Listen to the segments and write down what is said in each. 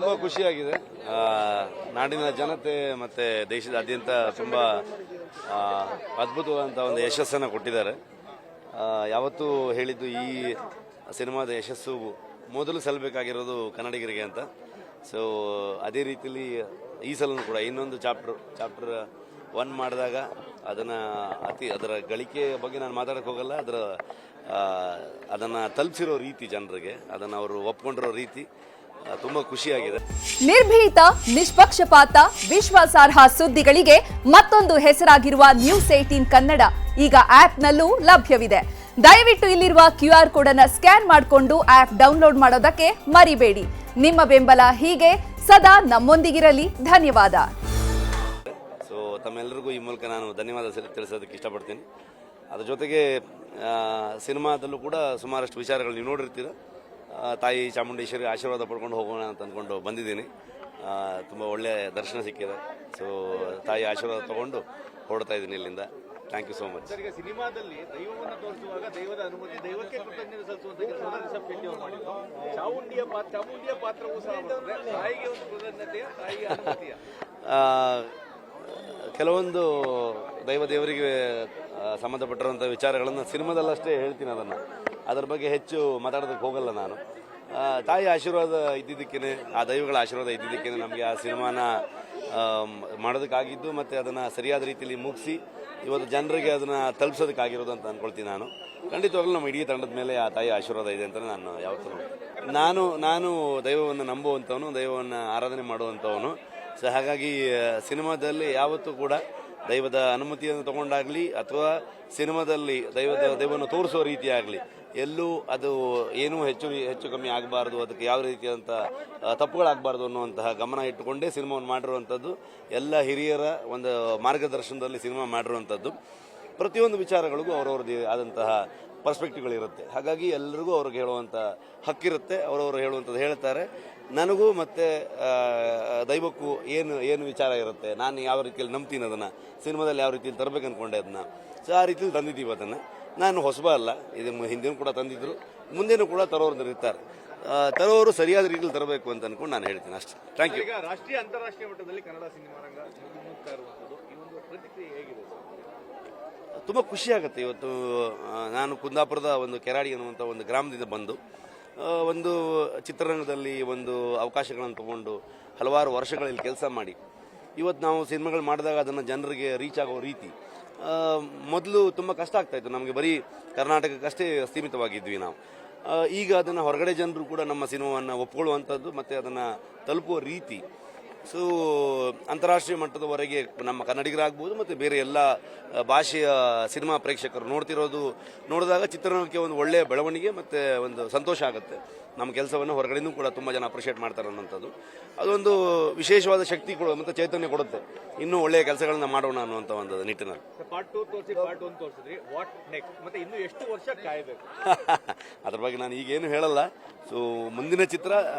ತುಂಬ ಖುಷಿಯಾಗಿದೆ. ನಾಡಿನ ಜನತೆ ಮತ್ತು ದೇಶದಾದ್ಯಂತ ತುಂಬ ಅದ್ಭುತವಾದಂಥ ಒಂದು ಯಶಸ್ಸನ್ನು ಕೊಟ್ಟಿದ್ದಾರೆ. ಯಾವತ್ತೂ ಹೇಳಿದ್ದು ಈ ಸಿನಿಮಾದ ಯಶಸ್ಸು ಮೊದಲು ಸಲ್ಲಬೇಕಾಗಿರೋದು ಕನ್ನಡಿಗರಿಗೆ ಅಂತ. ಸೊ ಅದೇ ರೀತಿಯಲ್ಲಿ ಈ ಸಲನೂ ಕೂಡ ಇನ್ನೊಂದು ಚಾಪ್ಟರ್ 1 ಮಾಡಿದಾಗ ಅದರ ಗಳಿಕೆ ಬಗ್ಗೆ ನಾನು ಮಾತಾಡೋಕ್ಕೆ ಹೋಗಲ್ಲ. ಅದನ್ನು ತಲುಪಿಸಿರೋ ರೀತಿ, ಜನರಿಗೆ ಅದನ್ನು ಅವರು ಒಪ್ಕೊಂಡಿರೋ ರೀತಿ ತುಂಬ ಖುಷಿಯಾಗಿದೆ. ನಿರ್ಭೀತ, ನಿಷ್ಪಕ್ಷಪಾತ, ವಿಶ್ವಾಸಾರ್ಹ ಸುದ್ದಿಗಳಿಗೆ ಮತ್ತೊಂದು ಹೆಸರಾಗಿರುವ News18 ಕನ್ನಡ ಈಗ ಆಪ್ನಲ್ಲೂ ಲಭ್ಯವಿದೆ. ದಯವಿಟ್ಟು ಇಲ್ಲಿರುವ QR ಕೋಡ್ ಅನ್ನು ಸ್ಕ್ಯಾನ್ ಮಾಡಿಕೊಂಡು ಆಪ್ ಡೌನ್ಲೋಡ್ ಮಾಡೋದಕ್ಕೆ ಮರಿಬೇಡಿ. ನಿಮ್ಮ ಬೆಂಬಲ ಹೀಗೆ ಸದಾ ನಮ್ಮೊಂದಿಗಿರಲಿ. ಧನ್ಯವಾದ. ಸೊ ತಮ್ಮೆಲ್ಲರಿಗೂ ಈ ಮೂಲಕ ನಾನು ಧನ್ಯವಾದ ತಿಳಿಸೋದಕ್ಕೆ ಇಷ್ಟಪಡ್ತೀನಿ. ಅದ್ರ ಜೊತೆಗೆ ಸಿನಿಮಾದಲ್ಲೂ ಕೂಡ ಸುಮಾರಷ್ಟು ವಿಚಾರಗಳು ನೀವು ನೋಡಿರ್ತೀರ. ತಾಯಿ ಚಾಮುಂಡೇಶ್ವರಿ ಆಶೀರ್ವಾದ ಪಡ್ಕೊಂಡು ಹೋಗೋಣ ಅಂತ ಅಂದ್ಕೊಂಡು ಬಂದಿದ್ದೀನಿ. ತುಂಬ ಒಳ್ಳೆಯ ದರ್ಶನ ಸಿಕ್ಕಿದೆ. ಸೊ ತಾಯಿ ಆಶೀರ್ವಾದ ತಗೊಂಡು ಹೊರಡ್ತಾ ಇದ್ದೀನಿ ಇಲ್ಲಿಂದ. Thank you so much. ಸಿನಿಮಾದಲ್ಲಿ ದೈವವನ್ನು ತೋರಿಸುವಾಗ ದೈವದ ಅನುಮತಿ, ದೈವಕ್ಕೆ ಕೃತಜ್ಞತೆ ಸಲ್ಲಿಸುವಂತ ಕೆಲಸವನ್ನು ರಿಷಬ್ ಶೆಟ್ಟಿ ಅವರು ಮಾಡಿದ್ರು. ಚಾಮುಂಡಿಯ ಪಾತ್ರವೂ ಸಹ ತಾಯಿಗೆ ಒಂದು ಕೃತಜ್ಞತೆಯ, ತಾಯಿಯ ಅನುಮತಿಯ ಕೆಲವೊಂದು ದೇವರಿಗೆ ಸಂಬಂಧಪಟ್ಟಿರುವಂಥ ವಿಚಾರಗಳನ್ನು ಸಿನಿಮಾದಲ್ಲಷ್ಟೇ ಹೇಳ್ತೀನಿ. ಅದರ ಬಗ್ಗೆ ಹೆಚ್ಚು ಮಾತಾಡೋದಕ್ಕೆ ಹೋಗಲ್ಲ ನಾನು. ತಾಯಿ ಆಶೀರ್ವಾದ ಇದ್ದಿದ್ದಕ್ಕೇ, ಆ ದೈವಗಳ ಆಶೀರ್ವಾದ ಇದ್ದಿದ್ದಕ್ಕೇ ನಮಗೆ ಆ ಸಿನಿಮಾನ ಮಾಡೋದಕ್ಕಾಗಿದ್ದು ಮತ್ತು ಅದನ್ನು ಸರಿಯಾದ ರೀತಿಯಲ್ಲಿ ಮುಗಿಸಿ ಇವತ್ತು ಜನರಿಗೆ ಅದನ್ನು ತಲುಪಿಸೋದಕ್ಕಾಗಿರೋದು ಅಂತ ಅಂದ್ಕೊಳ್ತೀನಿ ನಾನು. ಖಂಡಿತವಾಗ್ಲೂ ನಮ್ಮ ಇಡೀ ತಂಡದ ಮೇಲೆ ಆ ತಾಯಿ ಆಶೀರ್ವಾದ ಇದೆ ಅಂತ ನಾನು ಯಾವತ್ತೂ ನಾನು ದೈವವನ್ನು ನಂಬುವಂಥವನು, ದೈವವನ್ನು ಆರಾಧನೆ ಮಾಡುವಂಥವನು. ಸೊ ಹಾಗಾಗಿ ಸಿನಿಮಾದಲ್ಲಿ ಯಾವತ್ತೂ ಕೂಡ ದೈವದ ಅನುಮತಿಯನ್ನು ತಗೊಂಡಾಗಲಿ ಅಥವಾ ಸಿನಿಮಾದಲ್ಲಿ ದೈವವನ್ನು ತೋರಿಸೋ ರೀತಿ ಆಗಲಿ ಎಲ್ಲೂ ಅದು ಏನೂ ಹೆಚ್ಚು ಕಮ್ಮಿ ಆಗಬಾರ್ದು, ಅದಕ್ಕೆ ಯಾವ ರೀತಿಯಾದಂಥ ತಪ್ಪುಗಳಾಗಬಾರ್ದು ಅನ್ನುವಂತಹ ಗಮನ ಇಟ್ಟುಕೊಂಡೇ ಸಿನಿಮಾವನ್ನು ಮಾಡಿರುವಂಥದ್ದು. ಎಲ್ಲ ಹಿರಿಯರ ಒಂದು ಮಾರ್ಗದರ್ಶನದಲ್ಲಿ ಸಿನಿಮಾ ಮಾಡಿರುವಂಥದ್ದು. ಪ್ರತಿಯೊಂದು ವಿಚಾರಗಳಿಗೂ ಅವರವ್ರದ್ದು ಆದಂತಹ ಪರ್ಸ್ಪೆಕ್ಟಿವ್ಗಳಿರುತ್ತೆ. ಹಾಗಾಗಿ ಎಲ್ಲರಿಗೂ ಅವ್ರಿಗೆ ಹೇಳುವಂಥ ಹಕ್ಕಿರುತ್ತೆ. ಅವರವರು ಹೇಳುವಂಥದ್ದು ಹೇಳ್ತಾರೆ. ನನಗೂ ಮತ್ತು ದೈವಕ್ಕೂ ಏನು ವಿಚಾರ ಇರುತ್ತೆ, ನಾನು ಯಾವ ರೀತಿಯಲ್ಲಿ ನಂಬ್ತೀನಿ ಅದನ್ನು, ಸಿನಿಮಾದಲ್ಲಿ ಯಾವ ರೀತಿಯಲ್ಲಿ ತರಬೇಕು ಅಂದ್ಕೊಂಡೆ ಅದನ್ನು. ಸೊ ಆ ರೀತಿಯಲ್ಲಿ ತಂದಿದ್ದೀವಿ ಅದನ್ನು. ನಾನು ಹೊಸಬ ಅಲ್ಲ, ಇದು ಹಿಂದಿನ ಕೂಡ ತಂದಿದ್ದರು, ಮುಂದೇನೂ ಕೂಡ ತರೋರು ಇರ್ತಾರೆ. ತರೋರು ಸರಿಯಾದ ರೀತಿಯಲ್ಲಿ ತರಬೇಕು ಅಂತ ಅಂದ್ಕೊಂಡು ನಾನು ಹೇಳ್ತೀನಿ ಅಷ್ಟೇ. Thank you. ಈಗ ರಾಷ್ಟ್ರೀಯ ಅಂತಾರಾಷ್ಟ್ರೀಯ ಮಟ್ಟದಲ್ಲಿ ಕನ್ನಡ ಸಿನಿಮಾ ರಂಗ ಮುನ್ನುಗ್ತಾ ಇರುವಂಥದ್ದು, ಈ ಒಂದು ಪ್ರತಿಕ್ರಿಯೆ ಹೇಗಿದೆ ಸರ್? ತುಂಬ ಖುಷಿಯಾಗುತ್ತೆ. ಇವತ್ತು ನಾನು ಕುಂದಾಪುರದ ಒಂದು ಕೆರಾಡಿ ಅನ್ನುವಂಥ ಒಂದು ಗ್ರಾಮದಿಂದ ಬಂದು ಒಂದು ಚಿತ್ರರಂಗದಲ್ಲಿ ಒಂದು ಅವಕಾಶಗಳನ್ನು ತಗೊಂಡು ಹಲವಾರು ವರ್ಷಗಳಲ್ಲಿ ಕೆಲಸ ಮಾಡಿ ಇವತ್ತು ನಾವು ಸಿನಿಮಾಗಳು ಮಾಡಿದಾಗ ಅದನ್ನು ಜನರಿಗೆ ರೀಚ್ ಆಗೋ ರೀತಿ ಮೊದಲು ತುಂಬ ಕಷ್ಟ ಆಗ್ತಾಯಿತ್ತು. ನಮಗೆ ಬರೀ ಕರ್ನಾಟಕಕ್ಕಷ್ಟೇ ಸೀಮಿತವಾಗಿದ್ವಿ ನಾವು. ಈಗ ಅದನ್ನು ಹೊರಗಡೆ ಜನರು ಕೂಡ ನಮ್ಮ ಸಿನಿಮಾವನ್ನು ಒಪ್ಕೊಳ್ಳುವಂಥದ್ದು ಮತ್ತು ಅದನ್ನು ತಲುಪುವ ರೀತಿ. ಸೊ ಅಂತಾರಾಷ್ಟ್ರೀಯ ಮಟ್ಟದವರೆಗೆ ನಮ್ಮ ಕನ್ನಡಿಗರಾಗ್ಬೋದು ಮತ್ತು ಬೇರೆ ಎಲ್ಲ ಭಾಷೆಯ ಸಿನಿಮಾ ಪ್ರೇಕ್ಷಕರು ನೋಡಿದಾಗ ಚಿತ್ರರಂಗಕ್ಕೆ ಒಂದು ಒಳ್ಳೆಯ ಬೆಳವಣಿಗೆ ಮತ್ತು ಒಂದು ಸಂತೋಷ ಆಗುತ್ತೆ. ನಮ್ಮ ಕೆಲಸವನ್ನು ಹೊರಗಡೆನೂ ಕೂಡ ತುಂಬ ಜನ ಅಪ್ರಿಷಿಯೇಟ್ ಮಾಡ್ತಾರೆ ಅನ್ನೋಂಥದ್ದು ಅದೊಂದು ವಿಶೇಷವಾದ ಶಕ್ತಿ ಮತ್ತು ಚೈತನ್ಯ ಕೊಡುತ್ತೆ. ಇನ್ನೂ ಒಳ್ಳೆಯ ಕೆಲಸಗಳನ್ನ ಮಾಡೋಣ ಅನ್ನುವಂಥ ಒಂದು ನಿಟ್ಟಿನಲ್ಲಿ. ಪಾರ್ಟ್ 2 ತೋರಿಸಿ, ಪಾರ್ಟ್ 1 ತೋರಿಸಿದ್ರಿ, ವಾಟ್ ನೆಕ್ಸ್ಟ್? ಮತ್ತೆ ಇನ್ನು ಎಷ್ಟು ವರ್ಷ ಕಾಯಬೇಕು? ಅದ್ರ ಬಗ್ಗೆ ನಾನು ಈಗೇನು ಹೇಳಲ್ಲ. ಸೊ ಮುಂದಿನ ಚಿತ್ರ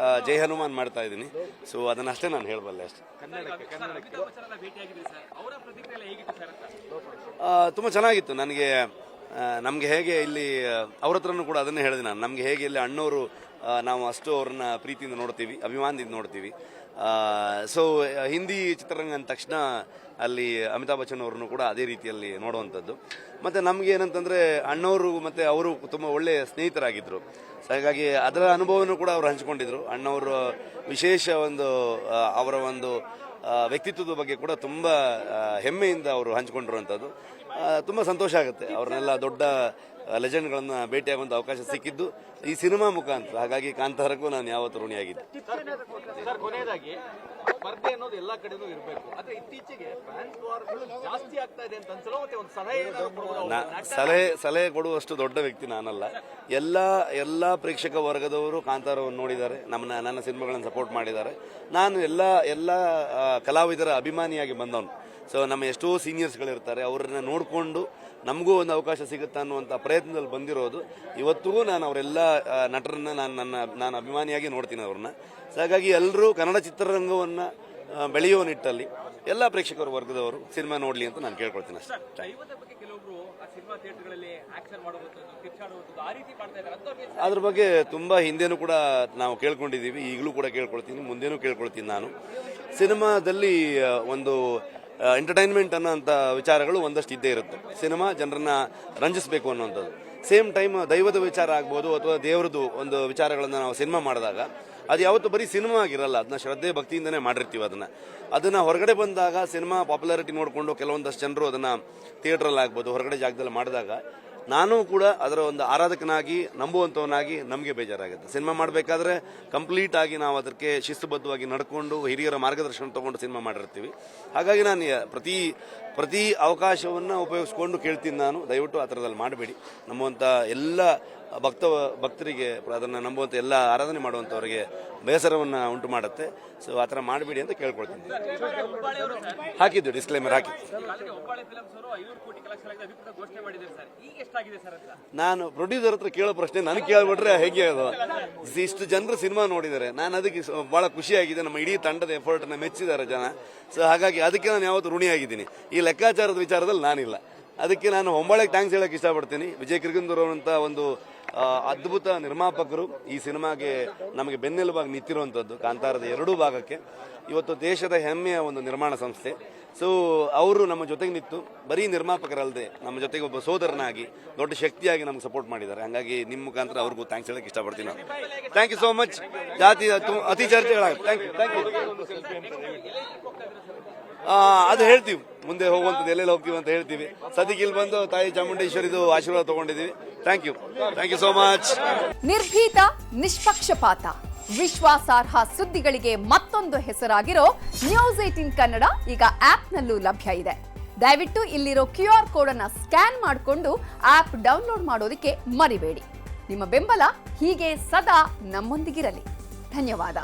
ಜೈ ಹನುಮಾನ್ ಮಾಡ್ತಾ ಇದ್ದೀನಿ. ಸೊ ಅದನ್ನಷ್ಟೇ ನಾನು ಹೇಳಬಲ್ಲೆ ಅಷ್ಟೇ. ತುಂಬ ಚೆನ್ನಾಗಿತ್ತು. ನಮಗೆ ಹೇಗೆ ಇಲ್ಲಿ ಅವ್ರ ಹತ್ರನೂ ಕೂಡ ಅದನ್ನೇ ಹೇಳಿದೆ ನಾನು. ನಮಗೆ ಹೇಗೆ ಇಲ್ಲಿ ಅಣ್ಣವರು ನಾವು ಅಷ್ಟು ಅವ್ರನ್ನ ಪ್ರೀತಿಯಿಂದ ನೋಡ್ತೀವಿ, ಅಭಿಮಾನದಿಂದ ನೋಡ್ತೀವಿ. ಸೊ ಹಿಂದಿ ಚಿತ್ರರಂಗ ಅಂದ ತಕ್ಷಣ ಅಲ್ಲಿ ಅಮಿತಾಬ್ ಬಚ್ಚನ್ ಅವ್ರನ್ನು ಕೂಡ ಅದೇ ರೀತಿಯಲ್ಲಿ ನೋಡುವಂಥದ್ದು. ಮತ್ತು ನಮಗೆ ಏನಂತಂದರೆ ಅಣ್ಣವರು ಮತ್ತು ಅವರು ತುಂಬ ಒಳ್ಳೆಯ ಸ್ನೇಹಿತರಾಗಿದ್ದರು. ಸೊ ಹಾಗಾಗಿ ಅದರ ಅನುಭವನೂ ಕೂಡ ಅವರು ಹಂಚಿಕೊಂಡಿದ್ರು. ಅಣ್ಣವರು ವಿಶೇಷ ಅವರ ಒಂದು ವ್ಯಕ್ತಿತ್ವದ ಬಗ್ಗೆ ಕೂಡ ತುಂಬ ಹೆಮ್ಮೆಯಿಂದ ಅವರು ಹಂಚಿಕೊಂಡಿರುವಂಥದ್ದು. ತುಂಬ ಸಂತೋಷ ಆಗುತ್ತೆ. ಅವ್ರನ್ನೆಲ್ಲ ದೊಡ್ಡ ಲೆಜೆಂಡ್ಗಳನ್ನು ಭೇಟಿಯಾಗುವಂಥ ಅವಕಾಶ ಸಿಕ್ಕಿದ್ದು ಈ ಸಿನಿಮಾ ಮುಖಾಂತರ. ಹಾಗಾಗಿ ಕಾಂತಾರಕ್ಕೂ ನಾನು ಯಾವತ್ತೂ ಋಣಿಯಾಗಿದ್ದೆ. ಸರ್, ಕೊನೆಯದಾಗಿ ಸ್ಪರ್ಧೆ ಅನ್ನೋದು ಎಲ್ಲ ಕಡೆನೂ ಇರಬೇಕು. ಆದರೆ ಇತ್ತೀಚೆಗೆ ಫ್ಯಾನ್ಸ್ ವಾರ್ಗಳು ಜಾಸ್ತಿ ಆಗ್ತಾ ಇದೆ ಅಂತ ಅನ್ಸಲ್ಲ. ಮತ್ತೆ ಒಂದು ಸಲಹೆ ಕೊಡುವಷ್ಟು ದೊಡ್ಡ ವ್ಯಕ್ತಿ ನಾನಲ್ಲ. ಎಲ್ಲ ಪ್ರೇಕ್ಷಕ ವರ್ಗದವರು ಕಾಂತಾರವನ್ನು ನೋಡಿದ್ದಾರೆ, ನನ್ನ ಸಿನಿಮಾಗಳನ್ನು ಸಪೋರ್ಟ್ ಮಾಡಿದ್ದಾರೆ. ನಾನು ಎಲ್ಲ ಕಲಾವಿದರ ಅಭಿಮಾನಿಯಾಗಿ ಬಂದವನು. ಸೊ ನಮ್ಮ ಎಷ್ಟೋ ಸೀನಿಯರ್ಸ್ಗಳಿರ್ತಾರೆ, ಅವರನ್ನ ನೋಡಿಕೊಂಡು ನಮಗೂ ಒಂದು ಅವಕಾಶ ಸಿಗುತ್ತಾ ಅನ್ನುವಂಥ ಪ್ರಯತ್ನದಲ್ಲಿ ಬಂದಿರೋದು. ಇವತ್ತಿಗೂ ನಾನು ಅವರೆಲ್ಲ ನಟರನ್ನ ನಾನು ಅಭಿಮಾನಿಯಾಗಿ ನೋಡ್ತೀನಿ ಅವ್ರನ್ನ. ಸೊ ಹಾಗಾಗಿ ಎಲ್ಲರೂ ಕನ್ನಡ ಚಿತ್ರರಂಗವನ್ನು ಬೆಳೆಯುವ ನಿಟ್ಟಲ್ಲಿ ಎಲ್ಲ ಪ್ರೇಕ್ಷಕರ ವರ್ಗದವರು ಸಿನಿಮಾ ನೋಡಲಿ ಅಂತ ನಾನು ಕೇಳ್ಕೊಳ್ತೀನಿ ಅಷ್ಟೇ. ದೈವದ ಬಗ್ಗೆ ಕೆಲವೊಬ್ರು ಆ ಸಿನಿಮಾ ಥಿಯೇಟರ್ಗಳಲ್ಲಿ ಆಕ್ಷನ್ ಮಾಡುವಂಥದ್ದು ಕಿರ್ಚಾಡುವಂಥದ್ದು ಆ ರೀತಿ ಮಾಡ್ತಾ ಇದ್ದಾರೆ ಅಂತ ಅದ್ರ ಬಗ್ಗೆ ತುಂಬ ಹಿಂದೆನೂ ಕೂಡ ನಾವು ಕೇಳ್ಕೊಂಡಿದ್ದೀವಿ, ಈಗಲೂ ಕೂಡ ಕೇಳ್ಕೊಳ್ತೀನಿ, ಮುಂದೇನೂ ಕೇಳ್ಕೊಳ್ತೀನಿ. ನಾನು ಸಿನಿಮಾದಲ್ಲಿ ಒಂದು ಎಂಟರ್ಟೈನ್ಮೆಂಟ್ ಅನ್ನೋಂಥ ವಿಚಾರಗಳು ಒಂದಷ್ಟು ಇದ್ದೇ ಇರುತ್ತೆ. ಸಿನಿಮಾ ಜನರನ್ನ ರಂಜಿಸಬೇಕು ಅನ್ನೋಂಥದ್ದು. ಸೇಮ್ ಟೈಮ್ ದೈವದ ವಿಚಾರ ಆಗ್ಬೋದು ಅಥವಾ ದೇವರದ್ದು ಒಂದು ವಿಚಾರಗಳನ್ನು ನಾವು ಸಿನಿಮಾ ಮಾಡಿದಾಗ ಅದು ಯಾವತ್ತೂ ಬರೀ ಸಿನಿಮಾ ಆಗಿರಲ್ಲ, ಅದನ್ನ ಶ್ರದ್ಧೆ ಭಕ್ತಿಯಿಂದನೇ ಮಾಡಿರ್ತೀವಿ. ಅದನ್ನು ಹೊರಗಡೆ ಬಂದಾಗ ಸಿನಿಮಾ ಪಾಪ್ಯುಲಾರಿಟಿ ನೋಡಿಕೊಂಡು ಕೆಲವೊಂದಷ್ಟು ಜನರು ಅದನ್ನು ಥಿಯೇಟ್ರಲ್ಲಿ ಆಗ್ಬೋದು ಹೊರಗಡೆ ಜಾಗದಲ್ಲಿ ಮಾಡಿದಾಗ ನಾನು ಕೂಡ ಅದರ ಒಂದು ಆರಾಧಕನಾಗಿ ನಂಬುವಂಥವನಾಗಿ ನಮಗೆ ಬೇಜಾರಾಗುತ್ತೆ. ಸಿನಿಮಾ ಮಾಡಬೇಕಾದ್ರೆ ಕಂಪ್ಲೀಟ್ ಆಗಿ ನಾವು ಅದಕ್ಕೆ ಶಿಸ್ತುಬದ್ಧವಾಗಿ ನಡ್ಕೊಂಡು ಹಿರಿಯರ ಮಾರ್ಗದರ್ಶನ ತೊಗೊಂಡು ಸಿನಿಮಾ ಮಾಡಿರ್ತೀವಿ. ಹಾಗಾಗಿ ನಾನು ಪ್ರತಿ ಅವಕಾಶವನ್ನು ಉಪಯೋಗಿಸ್ಕೊಂಡು ಕೇಳ್ತೀನಿ. ನಾನು ದಯವಿಟ್ಟು ಆ ಥರದಲ್ಲಿ ಮಾಡಬೇಡಿ. ನಮ್ಮುವಂಥ ಎಲ್ಲ ಭಕ್ತರಿಗೆ ಅದನ್ನು ನಂಬುವಂಥ ಎಲ್ಲ ಆರಾಧನೆ ಮಾಡುವಂಥವ್ರಿಗೆ ಬೇಸರವನ್ನು ಉಂಟು ಮಾಡುತ್ತೆ. ಸೊ ಆ ಥರ ಮಾಡಬೇಡಿ ಅಂತ ಕೇಳ್ಕೊಳ್ತೀನಿ. ಹಾಕಿದ್ದು ಡಿಸ್ಕ್ಲೈಮರ್ ಹಾಕಿದ್ದು. ಒಬ್ಬಳೆ ಫಿಲಮ್ಸ್ ಅವರು 500 ಕೋಟಿ ಕಲೆಕ್ಷನ್ ಆಗಿದೆ ಅಧಿಕೃತ ಘೋಷಣೆ ಮಾಡಿದ್ದಾರೆ ಸರ್. ಈಗ ಎಷ್ಟಾಗಿದೆ ಸರ್ ಅಂತ ನಾನು ಪ್ರೊಡ್ಯೂಸರ್ ಹತ್ರ ಕೇಳೋ ಪ್ರಶ್ನೆ ನನಗೆ ಕೇಳ್ಬಿಟ್ರೆ ಹೇಗೆ ಅದು? ಇಷ್ಟು ಜನರು ಸಿನಿಮಾ ನೋಡಿದ್ದಾರೆ, ನಾನು ಅದಕ್ಕೆ ಭಾಳ ಖುಷಿಯಾಗಿದೆ. ನಮ್ಮ ಇಡೀ ತಂಡದ ಎಫರ್ಟನ್ನು ಮೆಚ್ಚಿದ್ದಾರೆ ಜನ. ಸೊ ಹಾಗಾಗಿ ಅದಕ್ಕೆ ನಾನು ಯಾವತ್ತೂ ಋಣಿಯಾಗಿದ್ದೀನಿ. ಈ ಲೆಕ್ಕಾಚಾರದ ವಿಚಾರದಲ್ಲಿ ನಾನಿಲ್ಲ. ಅದಕ್ಕೆ ನಾನು ಹೊಂಬಾಳೆಗೆ ಥ್ಯಾಂಕ್ಸ್ ಹೇಳೋಕ್ಕೆ ಇಷ್ಟಪಡ್ತೀನಿ. ವಿಜಯ್ ಕಿರ್ಗಂದೂರ್ ಅವರಂಥ ಒಂದು ಅದ್ಭುತ ನಿರ್ಮಾಪಕರು ಈ ಸಿನಿಮಾಗೆ ನಮಗೆ ಬೆನ್ನೆಲುಬಾಗಿ ನಿಂತಿರುವಂಥದ್ದು. ಕಾಂತಾರದ 2 ಭಾಗಕ್ಕೆ ಇವತ್ತು ದೇಶದ ಹೆಮ್ಮೆಯ ಒಂದು ನಿರ್ಮಾಣ ಸಂಸ್ಥೆ. ಸೊ ಅವರು ನಮ್ಮ ಜೊತೆಗೆ ನಿಂತು ಬರೀ ನಿರ್ಮಾಪಕರಲ್ಲದೆ ನಮ್ಮ ಜೊತೆಗೆ ಒಬ್ಬ ಸೋದರನಾಗಿ ದೊಡ್ಡ ಶಕ್ತಿಯಾಗಿ ನಮ್ಗೆ ಸಪೋರ್ಟ್ ಮಾಡಿದ್ದಾರೆ. ಹಾಗಾಗಿ ನಿಮ್ಮ ಮುಖಾಂತರ ಅವ್ರಿಗೂ ಥ್ಯಾಂಕ್ಸ್ ಹೇಳಕ್ಕೆ ಇಷ್ಟಪಡ್ತೀನಿ ನಾನು. Thank you so much. ಜಾತಿ ಅತಿ ಚರ್ಚೆಗಳಾಗುತ್ತೆ. Thank you. ಅದು ಹೇಳ್ತೀವಿ, ಮುಂದೆ ಹೋಗುವಂಥದ್ದು ಎಲ್ಲೆಲ್ಲಿ ಹೋಗ್ತೀವಿ ಅಂತ ಹೇಳ್ತೀವಿ. ಸದ್ಯಕ್ಕೆ ಇಲ್ಲಿ ಬಂದು ತಾಯಿ ಚಾಮುಂಡೇಶ್ವರಿದು ಆಶೀರ್ವಾದ ತಗೊಂಡಿದ್ದೀವಿ. Thank you so much. ನಿರ್ಭೀತ, ನಿಷ್ಪಕ್ಷಪಾತ, ವಿಶ್ವಾಸಾರ್ಹ ಸುದ್ದಿಗಳಿಗೆ ಮತ್ತೊಂದು ಹೆಸರಾಗಿರೋ ನ್ಯೂಸ್ 18 ಕನ್ನಡ ಈಗ ಆಪ್ನಲ್ಲೂ ಲಭ್ಯ ಇದೆ. ದಯವಿಟ್ಟು ಇಲ್ಲಿರೋ QR ಕೋಡ್ ಅನ್ನ ಸ್ಕ್ಯಾನ್ ಮಾಡಿಕೊಂಡು ಆಪ್ ಡೌನ್ಲೋಡ್ ಮಾಡೋದಕ್ಕೆ ಮರಿಬೇಡಿ. ನಿಮ್ಮ ಬೆಂಬಲ ಹೀಗೆ ಸದಾ ನಮ್ಮೊಂದಿಗಿರಲಿ. ಧನ್ಯವಾದ.